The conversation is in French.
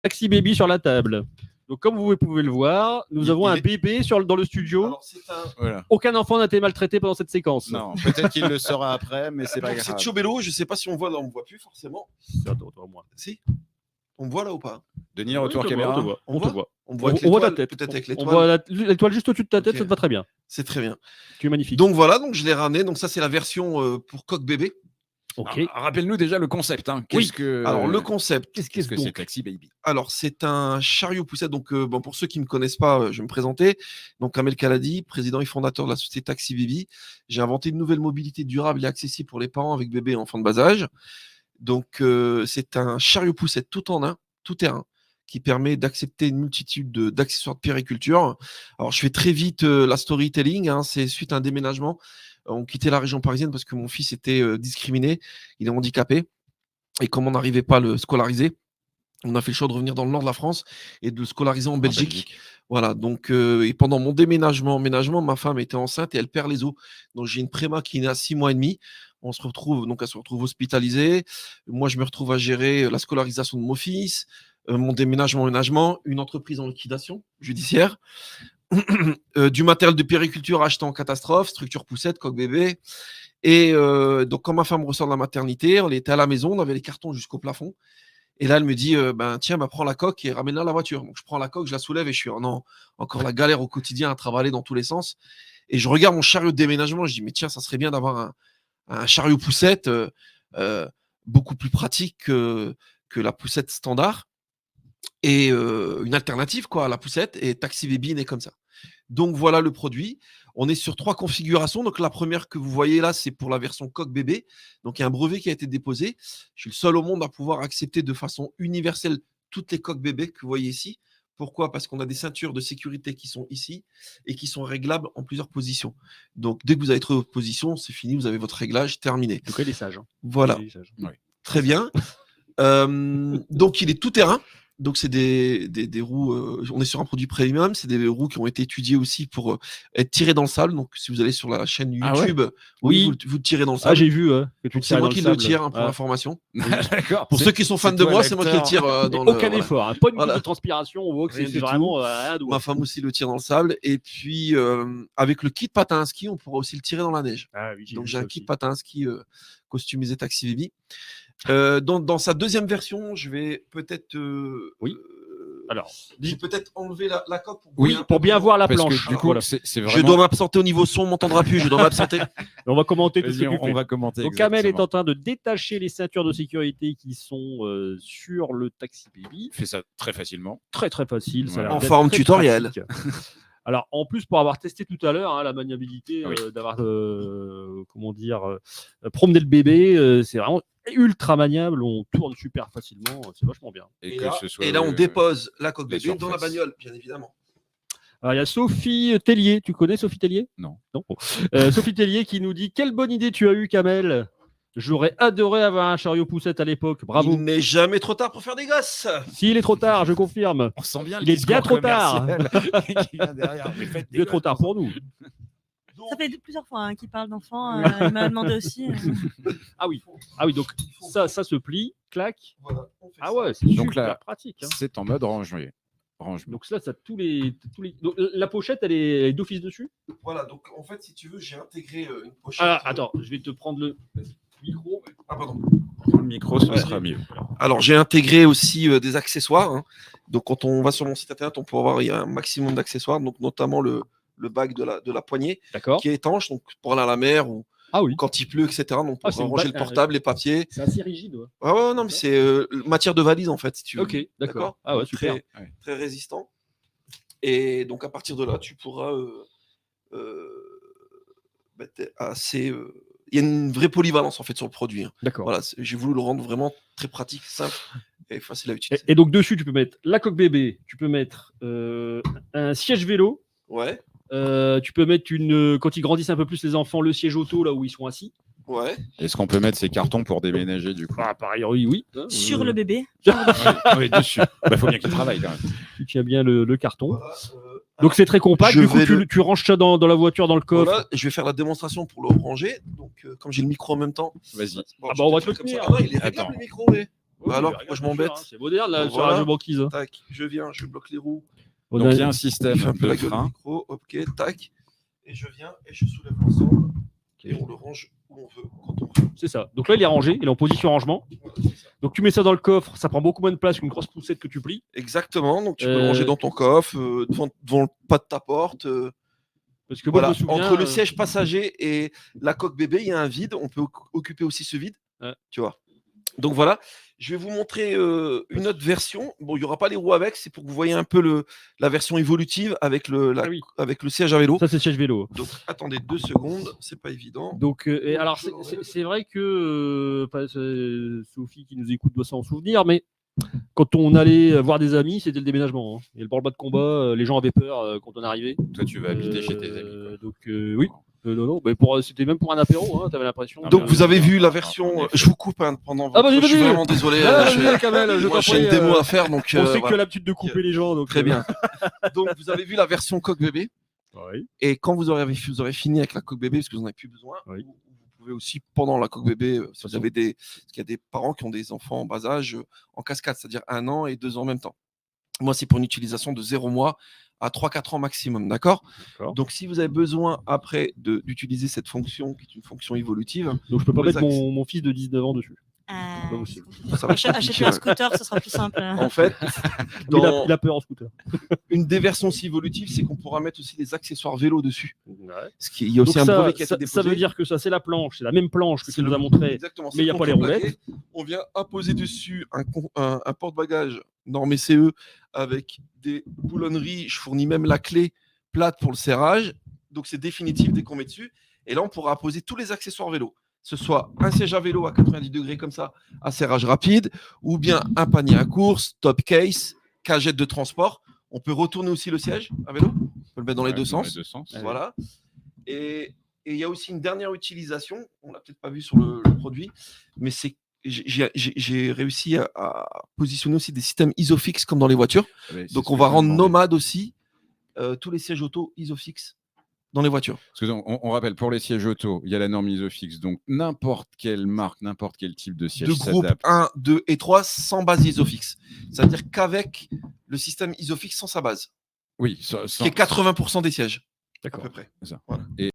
Taxi Baby sur la table. Donc, comme vous pouvez le voir, nous avons un bébé dans le studio. Alors, Voilà. Aucun enfant n'a été maltraité pendant cette séquence. Non, peut-être qu'il le sera après, mais c'est pas donc, grave. c'est Chobello, je sais pas si on voit là, on me voit plus forcément. Attends, moi. Si. On me voit là ou pas? Denis, retour caméra. On te voit. On voit ta tête. Peut-être avec l'étoile. On voit l'étoile juste au-dessus de ta tête, okay. Ça te va très bien. C'est très bien. Tu es magnifique. Donc voilà, donc je l'ai ramené. Donc ça, c'est la version pour coq bébé. Ok. Rappelle-nous déjà le concept. Hein. Alors le concept. Qu'est-ce que c'est Taxi Baby? Alors c'est un chariot poussette. Donc bon, pour ceux qui ne me connaissent pas, je vais me présenter. Donc Kamel Kaladi, président et fondateur de la société Taxi Baby. J'ai inventé une nouvelle mobilité durable et accessible pour les parents avec bébé et enfants de bas âge. Donc c'est un chariot poussette tout en un, tout terrain, qui permet d'accepter une multitude d'accessoires de périculture. Alors je fais très vite la storytelling. Hein, c'est suite à un déménagement. On quittait la région parisienne parce que mon fils était discriminé, il est handicapé. Et comme on n'arrivait pas à le scolariser, on a fait le choix de revenir dans le nord de la France et de le scolariser en Belgique. Voilà, donc et pendant mon déménagement, ma femme était enceinte et elle perd les os. Donc j'ai une préma qui est née à 6 mois et demi. Elle se retrouve hospitalisée. Moi, je me retrouve à gérer la scolarisation de mon fils, mon déménagement, une entreprise en liquidation judiciaire. Du matériel de périculture acheté en catastrophe, structure poussette, coq bébé. Et donc, quand ma femme ressort de la maternité, on était à la maison, on avait les cartons jusqu'au plafond. Et là, elle me dit tiens, prends la coque et ramène-la à la voiture. Donc, je prends la coque, je la soulève et je suis non, encore la galère au quotidien à travailler dans tous les sens. Et je regarde mon chariot de déménagement, je dis mais tiens, ça serait bien d'avoir un chariot poussette beaucoup plus pratique que la poussette standard. Et une alternative à la poussette, et Taxi Baby est comme ça. Donc voilà le produit. On est sur 3 configurations. Donc la première que vous voyez là, c'est pour la version coq bébé. Donc il y a un brevet qui a été déposé. Je suis le seul au monde à pouvoir accepter de façon universelle toutes les coques bébés que vous voyez ici. Pourquoi? Parce qu'on a des ceintures de sécurité qui sont ici et qui sont réglables en plusieurs positions. Donc dès que vous avez trouvé votre position, c'est fini, vous avez votre réglage terminé. Donc il est sage. Hein. Voilà. Oui. Très bien. Donc il est tout terrain. Donc, c'est des roues, on est sur un produit premium, c'est des roues qui ont été étudiées aussi pour être tirées dans le sable. Donc, si vous allez sur la chaîne YouTube, vous tirez dans le sable. Ah, j'ai vu. C'est moi qui le tire pour l'information. D'accord. Pour ceux qui sont fans de moi, c'est moi qui le tire dans le aucun effort, pas une goutte de transpiration, on voit que c'est vraiment rien d'autre. Ma femme aussi le tire dans le sable. Et puis, avec le kit patin à ski, on pourra aussi le tirer dans la neige. Ah, oui, donc, j'ai un kit patin à ski customisé Taxi Baby. Dans sa deuxième version, je vais peut-être alors, je vais peut-être enlever la coque pour bien voir la planche. Que, du coup, voilà. c'est vraiment... Je dois m'absenter au niveau son, on m'entendra plus, je dois m'absenter. On va commenter tout ce que on va commenter. Donc Kamel est en train de détacher les ceintures de sécurité qui sont sur le Taxi Baby. Il fait ça très facilement. Très très facile. Voilà. En forme tutoriel. Alors, en plus, pour avoir testé tout à l'heure, la maniabilité d'avoir, promené le bébé, c'est vraiment ultra maniable. On tourne super facilement, c'est vachement bien. Et là, on dépose la coque bébé dans la bagnole, bien évidemment. Alors, il y a Sophie Tellier. Tu connais Sophie Tellier? Non. Sophie Tellier qui nous dit: quelle bonne idée tu as eue, Kamel. J'aurais adoré avoir un chariot poussette à l'époque. Bravo. Il n'est jamais trop tard pour faire des gosses. Si, il est trop tard, je confirme. On sent bien. Il est bien trop tard. Qui vient derrière. Il est trop tard pour nous. Ça fait plusieurs fois qu'il parle d'enfants. Il m'a demandé aussi. Ah oui, donc ça se plie, clac. Voilà, ouais, c'est super pratique. Hein. C'est en mode rangement. Donc là, ça tous les... Donc, la pochette, elle est d'office dessus. Voilà, donc en fait, si tu veux, j'ai intégré une pochette. Ah, attends, je vais te prendre le micro. Ah, pardon. Le micro, ce sera mieux. Alors, j'ai intégré aussi des accessoires. Hein. Donc, quand on va sur mon site internet, on peut avoir un maximum d'accessoires, donc notamment le bague de la poignée qui est étanche, donc pour aller à la mer ou quand il pleut, etc. Donc, pour ranger le portable, les papiers. C'est assez rigide. Ouais. Ah ouais, non, mais c'est matière de valise, en fait, si tu veux. Ok, d'accord. Ah ouais, super. Très résistant. Et donc, à partir de là, tu pourras assez... Il y a une vraie polyvalence en fait sur le produit. Hein. D'accord. Voilà, j'ai voulu le rendre vraiment très pratique, simple et facile à utiliser. Et donc dessus, tu peux mettre la coque bébé, tu peux mettre un siège vélo. Ouais. Tu peux mettre quand ils grandissent un peu plus les enfants, le siège auto là où ils sont assis. Ouais. Est-ce qu'on peut mettre ces cartons pour déménager du coup? Ah, pareil, oui. Sur le bébé. Oui, dessus. Faut bien qu'il travaille quand même. Tu tiens bien le carton. Voilà, donc c'est très compact. Du coup, tu ranges ça dans la voiture, dans le coffre. Voilà, je vais faire la démonstration pour le ranger. Donc, comme j'ai le micro en même temps. Vas-y. Bon, on va te le tenir. Ah non, il est réglable le micro. Mais... Oui, Alors, regarde, moi, je bien m'embête. sûr, hein, c'est moderne là, Donc, sur la voilà. radio banquise. Tac, je viens, je bloque les roues. On Donc a- il y a un Je système fais un peu de la gueule au frein. micro. Ok, tac. Et je viens et je soulève l'ensemble. Et on le range où on veut, quand on veut. C'est ça. Donc là, il est rangé, il est en position rangement. Voilà, c'est ça. Donc tu mets ça dans le coffre, ça prend beaucoup moins de place qu'une grosse poussette que tu plies. Exactement. Donc, tu peux le Euh, ranger dans ton coffre, devant le pas de ta porte. Parce que moi, Voilà. je me souviens. Entre le siège passager et la coque bébé, il y a un vide. On peut occuper aussi ce vide. Ouais. Tu vois. Donc voilà, je vais vous montrer une autre version. Bon, il n'y aura pas les roues avec, c'est pour que vous voyez un peu la version évolutive avec Ah oui. avec le siège à vélo. Ça, c'est siège vélo. Donc attendez 2 secondes, c'est pas évident. Donc, et alors, je l'enlève. c'est vrai que Sophie qui nous écoute doit s'en souvenir, mais quand on allait voir des amis, c'était le déménagement. Hein. Et le branle-bas de combat, les gens avaient peur quand on arrivait. Toi, tu vas habiter chez tes amis. quoi. Donc, oui. Non, mais c'était même pour un apéro, hein, t'avais l'impression. Donc vous avez vu la en version. effet. Je vous coupe pendant. Ah, vas-y, je suis vas-y. vraiment désolé. Ah, je- vas-y, Kamel, je moi, t'en j'ai prie, une démo à faire, donc. on sait que tu voilà. as l'habitude de couper les gens. Donc, Très bien. Donc vous avez vu la version coque bébé. Oui. Et quand vous aurez fini avec la coque bébé, parce que vous n'en avez plus besoin, Oui. vous pouvez aussi, pendant la coque bébé, si vous avez parce qu'il y a des parents qui ont des enfants en bas âge en cascade, c'est-à-dire 1 an et 2 ans en même temps. Moi, c'est pour une utilisation de 0 mois à 3-4 ans maximum, d'accord? D'accord. Donc, si vous avez besoin après d'utiliser cette fonction, qui est une fonction évolutive, Donc, je peux pas Pour les mettre mon fils de 19 ans dessus. Ah, Pas possible. ça va être Achète compliqué, un ouais. scooter, ce sera plus simple. En fait, Il a, dans il a peur en scooter. une des versions aussi évolutives, c'est qu'on pourra mettre aussi des accessoires vélo dessus. Ouais. Il y a aussi Donc un ça, brevet qui a été ça déposé. veut dire que ça, c'est la planche, c'est la même planche que C'est tu nous le- as montré. Exactement, mais il y a c'est pas les contreplaqué. roulettes. On vient apposer dessus un porte-bagages normé CE avec des boulonneries. Je fournis même la clé plate pour le serrage. Donc c'est définitif dès qu'on met dessus. Et là, on pourra apposer tous les accessoires vélo. Ce soit un siège à vélo à 90 degrés comme ça, à serrage rapide, ou bien un panier à course, top case, cagette de transport. On peut retourner aussi le siège à vélo. On peut le mettre dans les Ouais, deux dans sens. les deux sens. Voilà. Et il y a aussi une dernière utilisation, on l'a peut-être pas vu sur le produit, mais c'est j'ai réussi à positionner aussi des systèmes ISOFIX comme dans les voitures. Ouais, c'est Donc ce on que va je me rendre demandais. nomade aussi tous les sièges auto ISOFIX dans les voitures. Parce que on rappelle, pour les sièges auto, il y a la norme ISOFIX. Donc n'importe quelle marque, n'importe quel type de siège De groupe s'adapte. 1, 2 et 3 sans base ISOFIX. C'est-à-dire qu'avec le système ISOFIX sans sa base, Oui, qui est 80% des sièges à D'accord. peu près. C'est ça. Voilà. Et